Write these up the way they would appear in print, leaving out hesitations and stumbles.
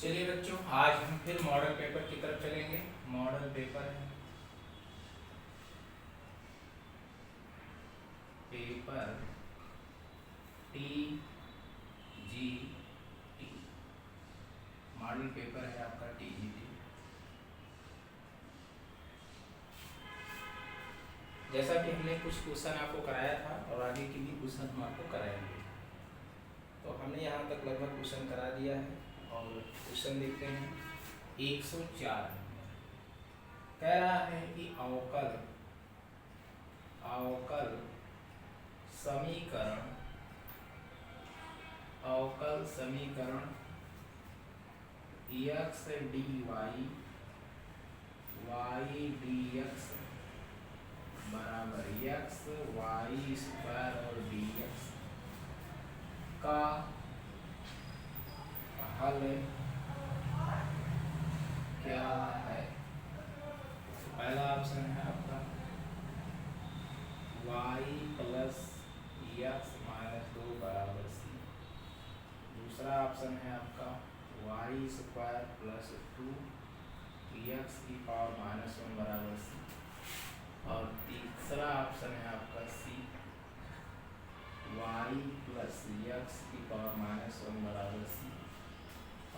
चलिए बच्चों, आज हम फिर मॉडल पेपर की तरफ चलेंगे। मॉडल पेपर है paper T G T. Model paper है आपका टी जी टी। जैसा कि हमने कुछ क्वेश्चन आपको कराया था और आगे के भी क्वेश्चन हम आपको कराएंगे। तो हमने यहाँ तक लगभग क्वेश्चन करा दिया है और क्वेश्चन देखते हैं। 104 कह रहा है कि अवकल समीकरण एक्स डी वाई dx बराबर एक्स वाई स्क्वायर और dx का हल क्या है। तो पहला ऑप्शन है आपका y प्लस एक्स माइनस 2 बराबर सी। दूसरा ऑप्शन है आपका वाई स्क्वायर प्लस 2 एक्स की पावर माइनस 1 बराबर सी। और तीसरा ऑप्शन है आपका सी वाई प्लस एक्स की पावर माइनस 1 बराबर सी।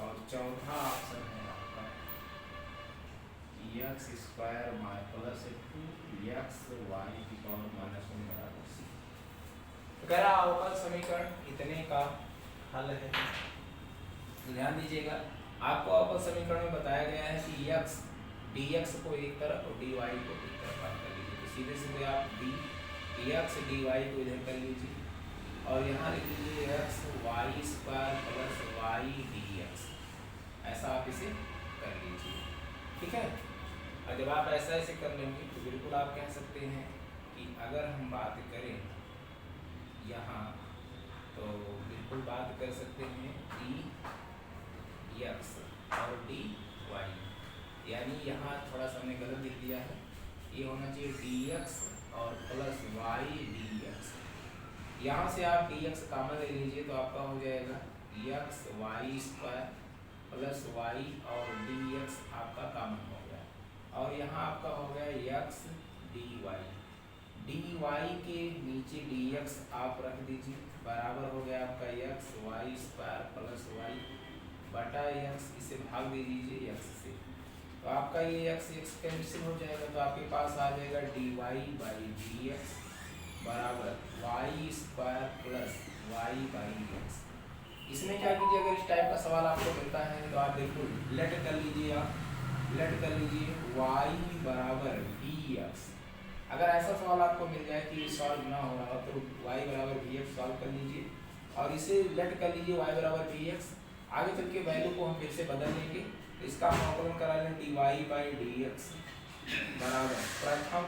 और चौथा ऑप्शन है आपका x square plus 2 x y की पावर माइनस 1 बराबर सी। तो कह रहा अवकल समीकरण इतने का हल है। ध्यान दीजिएगा, आपको अवकल समीकरण में बताया गया है कि एक्स dx को एक तरफ और dy को एक तरफ बात कर लीजिए। तो सीधे सीधे आप dx dy को इधर कर लीजिए और यहाँ लिख लीजिए x y square plus y dx। ऐसा आप इसे कर लीजिए, ठीक है। और जब आप ऐसे कर लेंगे तो बिल्कुल आप कह सकते हैं कि अगर हम बात करें यहाँ, तो बिल्कुल बात कर सकते हैं dx और dy, यानी यहाँ थोड़ा सा हमने गलत लिख दिया है। ये होना चाहिए dx और प्लस y dx। यहाँ से आप dx कॉमन ले लीजिए तो आपका हो जाएगा x y square plus y और dx आपका कॉमन हो गया। और यहाँ आपका हो गया x dy के नीचे dx आप रख दीजिए, बराबर हो गया आपका x y square plus y बटा x। इसे भाग दे दीजिए x से, तो आपका ये x कैंसिल हो जाएगा। तो आपके पास आ जाएगा dy बाई dx बराबर y square plus y by x। इसमें क्या कीजिए, अगर इस टाइप का सवाल आपको मिलता है तो आप बिल्कुल लेट कर लीजिए, y बराबर dx। अगर ऐसा सवाल आपको मिल जाए कि सॉल्व ना हो रहा हो तो y बराबर dx सॉल्व कर लीजिए और इसे लेट कर लीजिए y बराबर dx। आगे चल के वैल्यू को हम फिर से बदल लेंगे। इसका अवकलन करा लें dy बाई dx बराबर प्रथम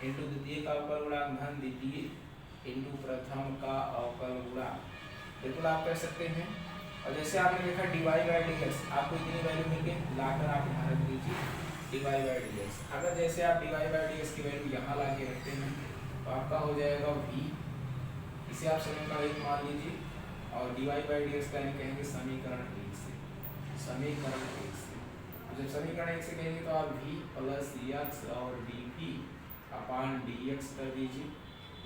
इंटू द्वितीय का अवकल गुणांक धन द्वितीय इंटू प्रथम का अवकल गुणांक। बिल्कुल आप कह सकते हैं। और जैसे आपने देखा dy बाई dx आपको इतनी वैल्यू मिल गई, लाकर आप यहाँ रख दीजिए dy बाई dx। अगर जैसे आप dy बाई dx की वैल्यू यहाँ ला के रखते हैं तो आपका हो जाएगा v। इसे आप समीकरण 1 मान लीजिए और dy बाई dx का कहेंगे समीकरण 1 से। जब समीकरण 1 से कहेंगे तो आप v प्लस एक्स और dv अपान dx कर दीजिए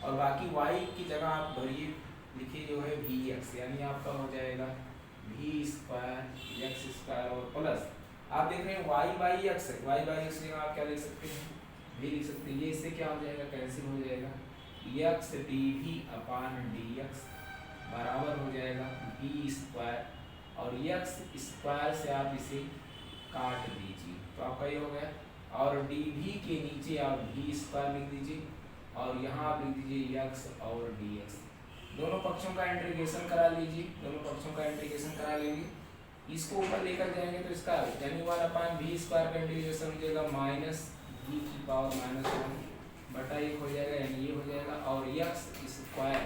और बाकी y की जगह आप भरिए, लिखिए जो है vx, यानी आपका हो जाएगा v स्क्वायर एक्स स्क्वायर और प्लस आप देख रहे हैं y बाई एक्स है, y बाई एक्स जगह आप क्या लिख सकते हैं, v लिख सकते हैं। ये इससे क्या हो जाएगा, कैंसिल हो जाएगा। x dv अपान dx बराबर हो जाएगा v स्क्वायर और x स्क्वायर से आप इसे काट दीजिए तो आपका ये हो गया। और dv के नीचे आप v स्क्वायर लिख दीजिए और यहाँ आप लिख दीजिए x और dx। दोनों पक्षों का इंटीग्रेशन करा लीजिए, दोनों पक्षों का इंटीग्रेशन करा लेंगे। इसको ऊपर लेकर जाएंगे तो इसका यानी 1 अपान v स्क्वायर का इंटीग्रेशन हो जाएगा माइनस v की पावर माइनस 1 बटा 1 हो जाएगा, यानी ये हो जाएगा। और x स्क्वायर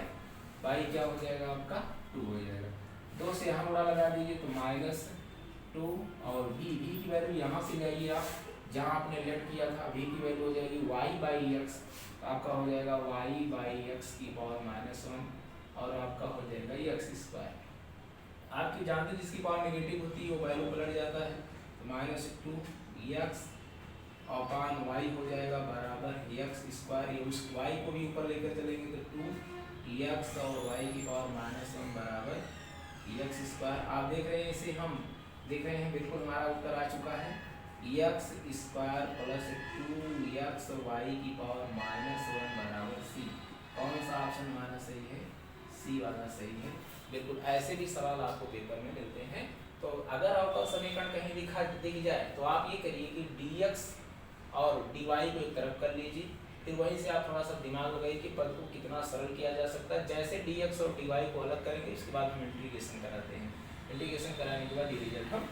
बाई क्या हो जाएगा आपका 2 हो जाएगा। 2 से यहाँ गुणा लगा दीजिए तो माइनस 2 और v की वैल्यू यहाँ से जाइए आप जहाँ आपने लेट किया था, v की वैल्यू हो जाएगी y बाई एक्स। तो आपका हो जाएगा y बाई एक्स की पावर माइनस 1 और आपका हो जाएगा एक्स स्क्वायर। आपकी जानते जिसकी पावर नेगेटिव होती है वो वैल्यू पलट जाता है, तो -2x अपॉन वाई हो जाएगा बराबर एक्स स्क्वायर, ये उस वाई को भी ऊपर लेकर चलेंगे तो 2x और वाई की पावर -1 बराबर एक्स स्क्वायर। आप देख रहे हैं इसे हम देख रहे हैं, बिल्कुल हमारा उत्तर आ चुका है x square plus 2x y की पावर -1 बराबर सी। कौन सा ऑप्शन हमारा सही है? सी वाला सही है। बिल्कुल ऐसे भी सवाल आपको पेपर में मिलते हैं। तो अगर अवकल समीकरण कहीं दिख जाए तो आप ये करिए कि dx और dy को एक तरफ कर लीजिए, फिर वहीं से आप थोड़ा सा दिमाग लगाइए कि पद को कितना सरल किया जा सकता है। जैसे dx और dy को अलग करेंगे उसके बाद हम इंटीग्रेशन कराते हैं, इंटीग्रेशन कराने के बाद ये रिजल्ट हम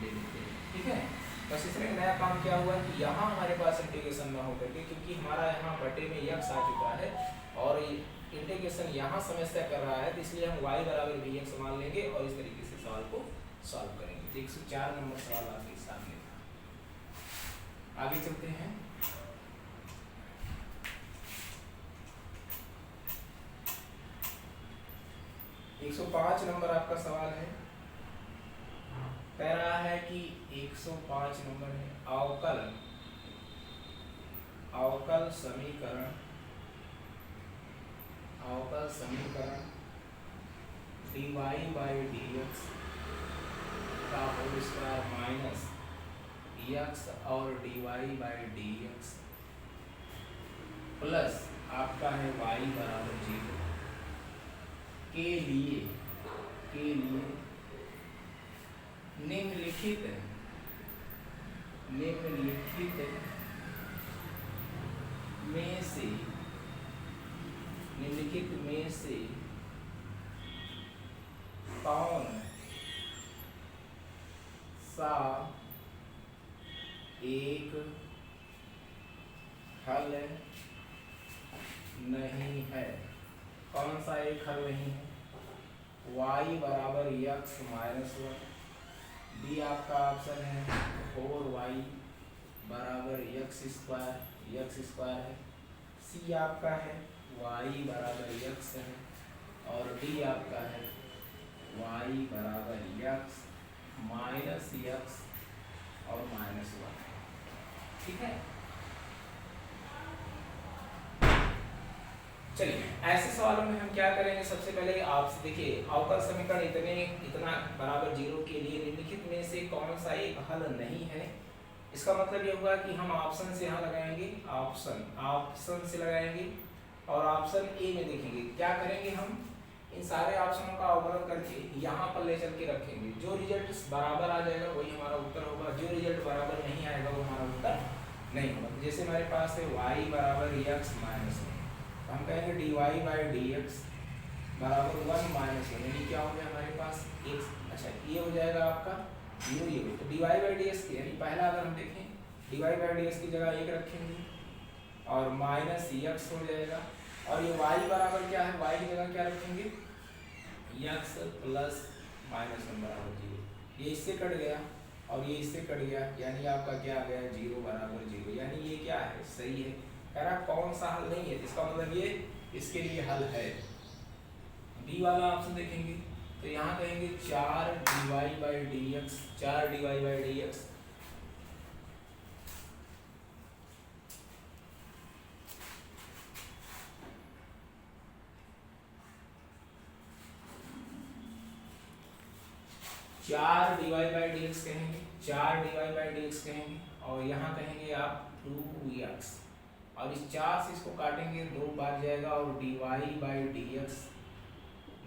ले लेते हैं। ठीक है, बस इसमें नया काम क्या हुआ कि यहाँ हमारे पास इंटीग्रेशन ना होकर के, क्योंकि हमारा यहाँ बटे में x आ चुका है और इंटीग्रेशन यहाँ समस्या कर रहा है, तो इसलिए हम y बराबर vx मान लेंगे और इस तरीके से सवाल को सॉल्व करेंगे। 104 नंबर सवाल आपके सामने था। आगे चलते हैं। एक 105 नंबर आपका सवाल है। कह रहा है कि 105 नंबर है अवकल समीकरण dy बाई dx का होल स्क्वायर माइनस x और dy बाई dx प्लस आपका है y बराबर 0 के लिए निम्नलिखित में से कौन सा एक हल नहीं है? कौन सा एक हल नहीं है? y बराबर x -1, डी आपका ऑप्शन है 4y बराबर x स्क्वायर है, सी आपका है y बराबर x है और डी आपका है y बराबर x माइनस x और -1। ठीक है, चलिए ऐसे सवालों में हम क्या करेंगे, सबसे पहले आपसे देखिए अवकल समीकरण इतना बराबर 0 के लिए निम्नलिखित में से कौन सा एक हल नहीं है। इसका मतलब ये हुआ कि हम ऑप्शन से यहाँ लगाएंगे, ऑप्शन से लगाएंगे और ऑप्शन ए में देखेंगे क्या करेंगे, हम इन सारे ऑप्शनों का अवकलन करके यहाँ पर ले चल के रखेंगे। जो रिजल्ट बराबर आ जाएगा वही हमारा उत्तर होगा, जो रिजल्ट बराबर नहीं आएगा वो हमारा उत्तर नहीं होगा। जैसे हमारे पास है y बराबर x -1, हम कहेंगे dy बाई dx बराबर 1 -1, यानी क्या हो गया हमारे पास x। अच्छा ये हो जाएगा आपका 0, ये तो dy बाई dx की, यानी पहला अगर हम देखें dy बाई dx की जगह 1 रखेंगे और -x हो जाएगा और ये y बराबर क्या है, y की जगह क्या रखेंगे x प्लस -1 बराबर 0। ये इससे कट गया और ये इससे कट गया, यानी आपका क्या आ गया 0 बराबर 0, यानी ये क्या है सही है। कह रहा कौन सा हल नहीं है, इसका मतलब ये इसके लिए हल है। बी वाला ऑप्शन देखेंगे तो यहाँ कहेंगे 4 dy बाई dx कहेंगे और यहाँ कहेंगे आप 2x और इस 4 से इसको काटेंगे 2 बार जाएगा और dy बाई dx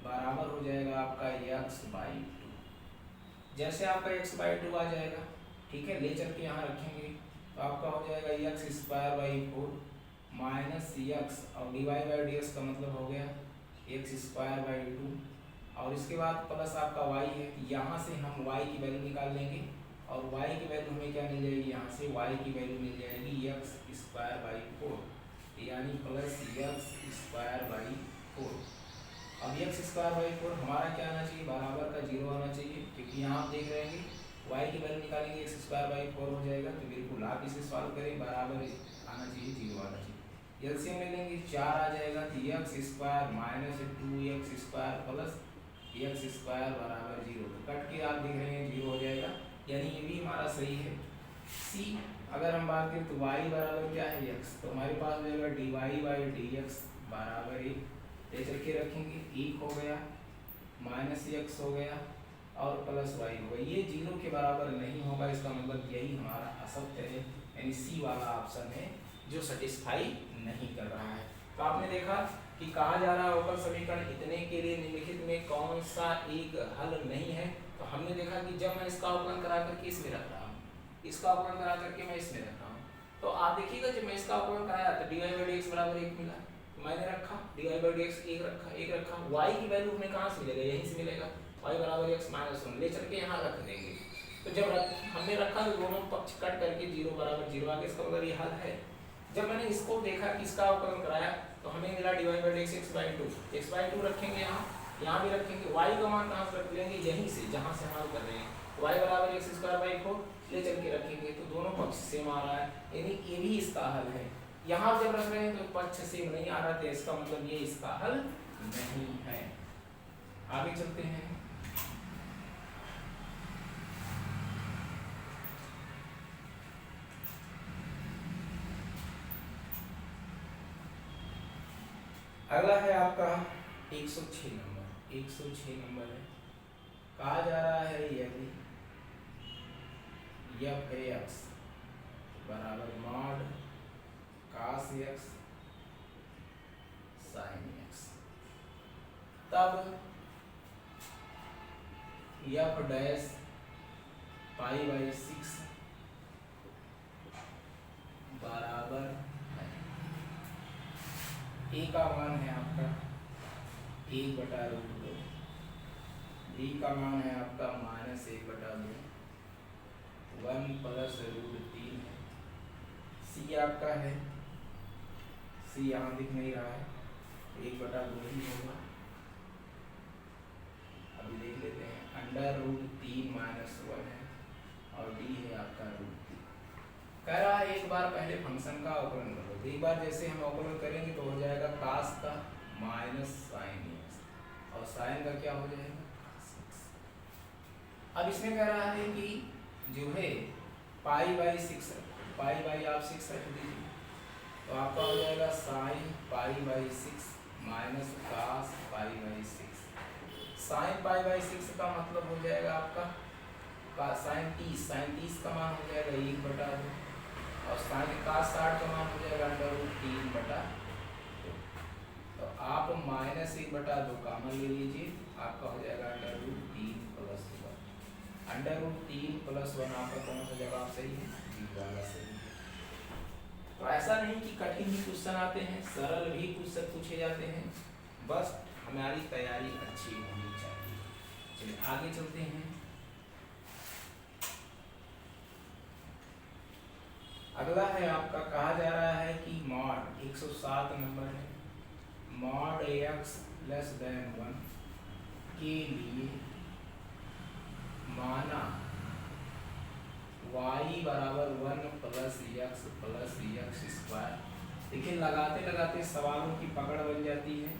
बराबर हो जाएगा आपका x बाई 2। जैसे आपका x बाई 2 आ जाएगा, ठीक है, ले चल के यहाँ रखेंगे तो आपका हो जाएगा x square by 4 minus x और dy बाई dx का मतलब हो गया x स्क्वायर बाई 2 और इसके बाद प्लस आपका y है, यहाँ से हम y की वैल्यू निकाल लेंगे और y की वैल्यू हमें क्या मिल जाएगी, यहाँ से y की वैल्यू मिल जाएगी x स्क्वायर बाई 4 यानी प्लस x स्क्वायर बाई 4। अब x स्क्वायर बाई 4 हमारा क्या आना चाहिए, बराबर का 0 आना चाहिए, क्योंकि यहाँ आप देख रहे हैं y की वैल्यू निकालेंगे x स्क्वायर बाई 4 हो जाएगा। तो बिल्कुल आप इसे सॉल्व करें, बराबर आना चाहिए 0 आना चाहिए। एलसीएम ले लेंगे 4 आ जाएगा तो x square minus 2x square plus x square बराबर 0, तो कट के आप देख रहे हैं 0 हो जाएगा, यानी ये भी हमारा सही है। सी अगर हम बात करें तो y बराबर क्या है x, तो हमारे पास हो जाएगा dy बाई डी एक्स बराबर 1, ले चल के रखेंगे 1 हो गया, माइनस x हो गया और प्लस y होगा। ये 0 के बराबर नहीं होगा, इसका मतलब यही हमारा असत्य है, यानी सी वाला ऑप्शन है जो सेटिस्फाई नहीं कर रहा है। तो आपने देखा कि कहा जा रहा होगा समीकरण इतने के लिए निम्नलिखित में कौन सा एक हल नहीं है। तो हमने देखा कि जब मैं इसका अवकलन करा करके इसमें रख रहा हूँ, इसका अवकलन करा करके मैं इसमें रख रहा हूँ, तो आप देखिएगा जब मैं इसका अवकलन कराया तो d y by d x बराबर 1 मिला, मैंने रखा d y by d x 1 रखा, y की वैल्यू हमें कहाँ से मिलेगा, यहीं से मिलेगा, y बराबर x माइनस 1 ले चल के यहाँ रख देंगे। तो जब हमने रखा तो दोनों पक्ष कट करके 0 बराबर 0 आ गया, इसका मतलब ये हल है। जब मैंने इसको देखा कि इसका अवकलन कराया तो हमें मिला d y by d x x by two रखेंगे, यहाँ भी रखेंगे, y का मान कहाँ से रख लेंगे, यहीं से जहाँ से हम हल कर रहे हैं, y बराबर एक्स स्क्वायर बाई 4 ले चल के रखेंगे, तो दोनों पक्ष सेम आ रहा है, यानी ये भी इसका हल है। यहाँ जब रख रहे हैं तो पक्ष सेम नहीं आ रहा, तो इसका मतलब ये इसका हल नहीं है। आगे चलते हैं। अगला है आपका 106 नंबर। 106 नंबर है, कहा जा रहा है यदि एफ एक्स बराबर mod cos x sin x, तब एफ डैश पाई बाई 6 बराबर ए का मान है आपका 1/√2, बी का मान है आपका -1/2, 1 प्लस √3 है, सी आपका है, सी यहाँ दिख नहीं रहा है, 1/2 ही होगा। अभी देख लेते हैं, √3 -1 है और डी है आपका √3। कह रहा है एक बार पहले फंक्शन का अवकलन करो, तो एक बार जैसे हम अवकलन करेंगे तो हो जाएगा cos का माइनस साइन एक्स और साइन का क्या हो जाएगा cos x। अब इसमें कह रहा है कि जो है पाई बाई 6, पाई बाई आप 6 रख दीजिए, तो आपका हो जाएगा sine pi by 6 minus cos pi by 6। Sine pi by 6 का मतलब हो जाएगा आपका साइन 30 का मान हो जाएगा 1/2 और साइन का 60 का मान हो जाएगा √3/2। तो आप -1/2 कॉमन ले लीजिए, आपका हो जाएगा √3 + 1। √3 + 1 आपका कौन सा जवाब सही है, बी वाला सही है। तो ऐसा नहीं कि कठिन भी क्वेश्चन आते हैं, सरल भी क्वेश्चन पूछे जाते हैं, बस हमारी तैयारी अच्छी होनी चाहिए। चलिए आगे चलते हैं। अगला है आपका, कहा जा रहा है कि मॉड 107 नंबर है, मॉड x < 1 के लिए माना y बराबर 1 + x² देखिए लगाते लगाते सवालों की पकड़ बन जाती है,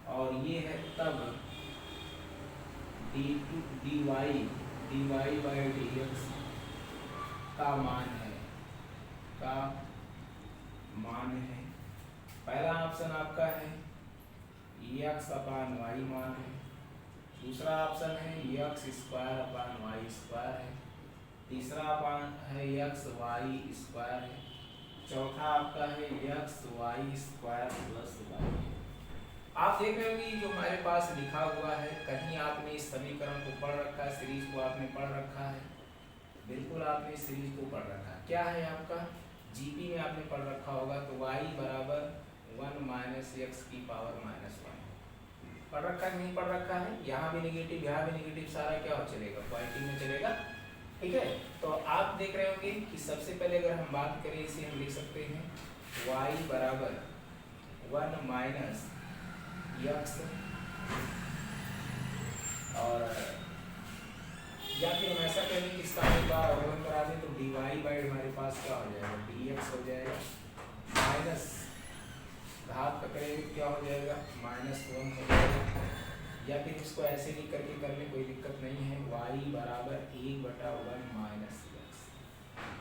और ये है तब dy बाई dx का मान है, पहला ऑप्शन आपका है x/y मान है, दूसरा ऑप्शन है x² है, तीसरा है xy² है, चौथा आपका है xy² + y। आप देख रहे होंगे जो हमारे पास लिखा हुआ है, कहीं आपने इस समीकरण को पढ़ रखा है, सीरीज को आपने पढ़ रखा है, बिल्कुल आपने सीरीज को पढ़ रखा है। क्या है आपका जीपी में आपने पढ़ रखा होगा, तो y बराबर 1 - x की पावर -1 पढ़ रखा है, नहीं पढ़ रखा है, यहाँ भी नेगेटिव यहाँ भी नेगेटिव, सारा क्या हो चलेगा पॉजिटिव में चलेगा, ठीक है। तो आप देख रहे होंगे कि सबसे पहले अगर हम बात करें, इसे हम लिख सकते हैं y बराबर 1 - x, और या फिर हम ऐसा करें कि इसका एक बार अवकलन करा दें, तो dy बाई हमारे पास क्या हो जाएगा dx हो जाएगा, माइनस घात का करेंगे क्या हो जाएगा -1 हो जाएगा, या फिर इसको ऐसे भी करके कर ले, कोई दिक्कत नहीं है। y बराबर 1/1 माइनस एक्स।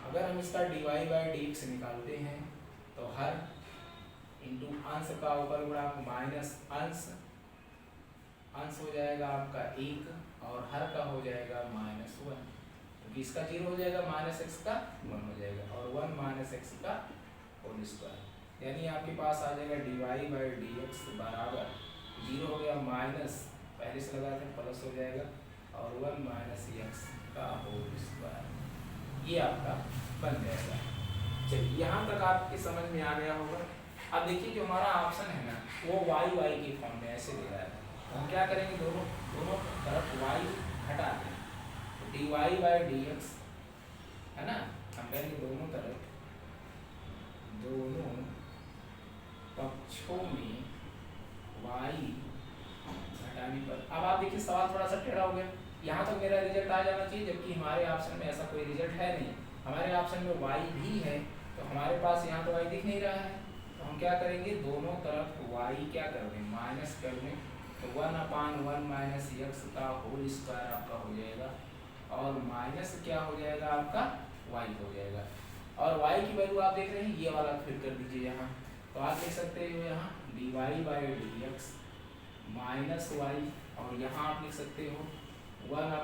अगर हम इसका dy/dx निकालते हैं तो हर इंटू अंश का ऊपर गुणांक माइनस अंश, अंश हो जाएगा आपका 1 और हर का हो जाएगा -1, क्योंकि इसका 0 हो जाएगा, माइनस एक्स का 1 हो जाएगा और 1 माइनस एक्स का होल स्क्वायर, यानी आपके पास आ जाएगा dy/dx बराबर 0 हो गया माइनस, पहले से लगा थे प्लस हो जाएगा और 1 माइनस एक्स का होल स्क्वायर, ये आपका बन जाएगा। चलिए यहाँ तक आपके समझ में आ गया होगा। अब देखिए जो हमारा ऑप्शन है ना वो y के फॉर्म में ऐसे दे रहा है, हम क्या करेंगे, दोनों तरफ y हटा दें, तो dy/dx है ना, हम कहेंगे दोनों तरफ, दोनों पक्षों में y हटाने पर, अब आप देखिए सवाल थोड़ा सा टेढ़ा हो गया, यहाँ तक मेरा रिजल्ट आ जाना चाहिए, जबकि हमारे ऑप्शन में ऐसा कोई रिजल्ट है नहीं, हमारे ऑप्शन में y भी है, तो हमारे पास यहाँ तो y दिख नहीं रहा है, तो हम क्या करेंगे, दोनों तरफ y क्या कर दें, माइनस कर दें, तो 1/1 माइनस एक्स का होल स्क्वायर आपका हो जाएगा और माइनस क्या हो जाएगा आपका y हो जाएगा, और y की वैल्यू आप देख रहे हैं ये वाला फिर कर दीजिए यहाँ, तो आप देख सकते हो यहाँ dy/dx माइनस y और यहाँ आप लिख सकते हो 1